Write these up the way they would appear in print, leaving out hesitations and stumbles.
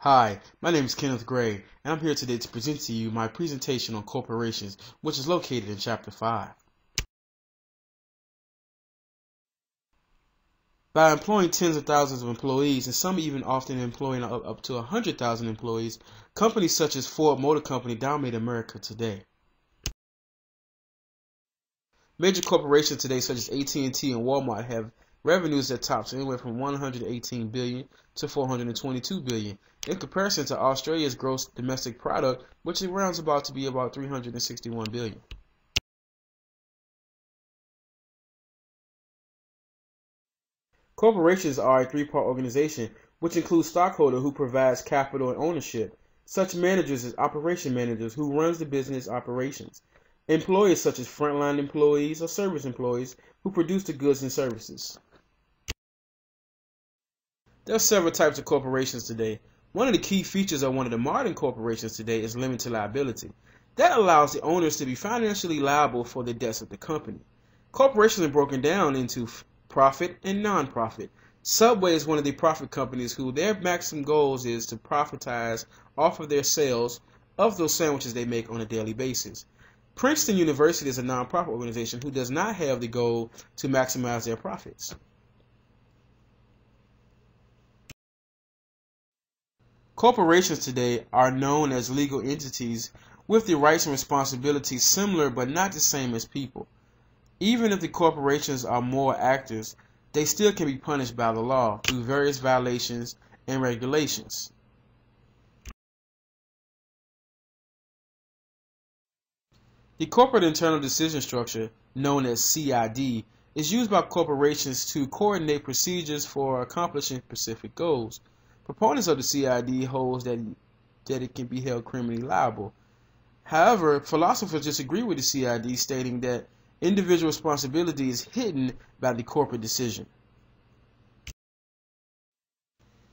Hi, my name is Kenneth Gray, and I'm here today to present to you my presentation on corporations, which is located in Chapter 5. By employing tens of thousands of employees, and some even often employing up to 100,000 employees, companies such as Ford Motor Company dominate America today. Major corporations today, such as AT&T and Walmart, have revenues that tops anywhere from $118 billion to $422 billion. In comparison to Australia's gross domestic product, which is rounds about to be about $361 billion. Corporations are a three-part organization, which includes stockholder who provides capital and ownership. Such managers as operation managers who runs the business operations. Employees such as frontline employees or service employees who produce the goods and services. There are several types of corporations today. One of the key features of one of the modern corporations today is limited liability. That allows the owners to be financially liable for the debts of the company. Corporations are broken down into profit and non-profit. Subway is one of the profit companies who their maximum goals is to profitize off of their sales of those sandwiches they make on a daily basis. Princeton University is a non-profit organization who does not have the goal to maximize their profits. Corporations today are known as legal entities with the rights and responsibilities similar but not the same as people. Even if the corporations are moral actors, they still can be punished by the law through various violations and regulations. The corporate internal decision structure, known as CID, is used by corporations to coordinate procedures for accomplishing specific goals. Proponents of the CID hold that it can be held criminally liable. However, philosophers disagree with the CID, stating that individual responsibility is hidden by the corporate decision.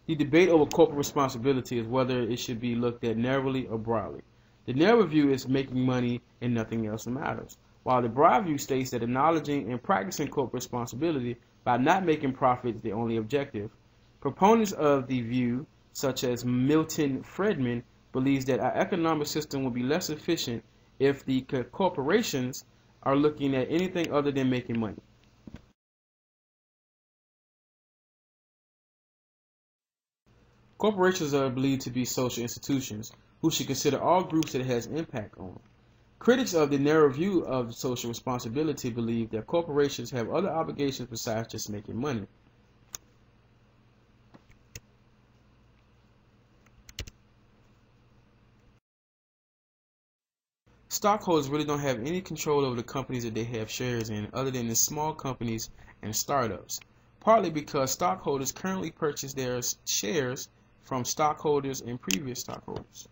The debate over corporate responsibility is whether it should be looked at narrowly or broadly. The narrow view is making money and nothing else matters, while the broad view states that acknowledging and practicing corporate responsibility by not making profit is the only objective. Proponents of the view, such as Milton Friedman, believes that our economic system will be less efficient if the corporations are looking at anything other than making money. Corporations are believed to be social institutions who should consider all groups that it has impact on. Critics of the narrow view of social responsibility believe that corporations have other obligations besides just making money. Stockholders really don't have any control over the companies that they have shares in other than the small companies and startups, partly because stockholders currently purchase their shares from stockholders and previous stockholders.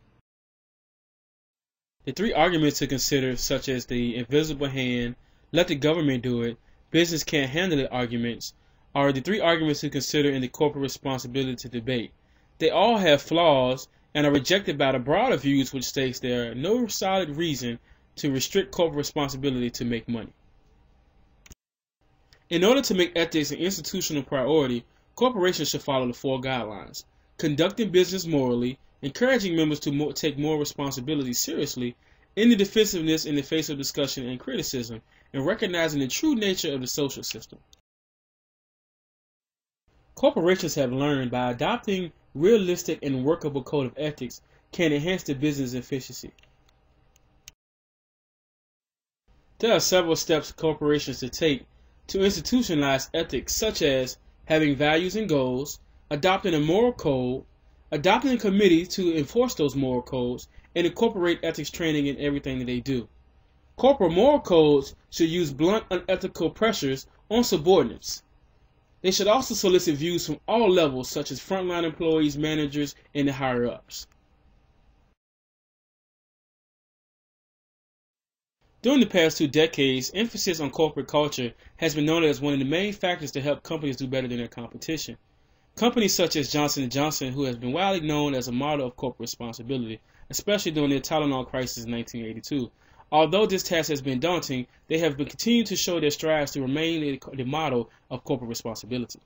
The three arguments to consider, such as the invisible hand, let the government do it, business can't handle it arguments, are the three arguments to consider in the corporate responsibility debate. They all have flaws and are rejected by the broader views, which states there are no solid reason to restrict corporate responsibility to make money. In order to make ethics an institutional priority, corporations should follow the four guidelines: conducting business morally, encouraging members to take more responsibility seriously, ending defensiveness in the face of discussion and criticism, and recognizing the true nature of the social system. Corporations have learned by adopting realistic and workable code of ethics can enhance the business efficiency. There are several steps corporations to take to institutionalize ethics, such as having values and goals, adopting a moral code, adopting a committee to enforce those moral codes, and incorporate ethics training in everything that they do. Corporate moral codes should use blunt, unethical pressures on subordinates. They should also solicit views from all levels, such as frontline employees, managers, and the higher-ups. During the past 2 decades, emphasis on corporate culture has been noted as one of the main factors to help companies do better than their competition. Companies such as Johnson & Johnson, who has been widely known as a model of corporate responsibility, especially during the Tylenol crisis in 1982. Although this task has been daunting, they have been continuing to show their strides to remain the model of corporate responsibility.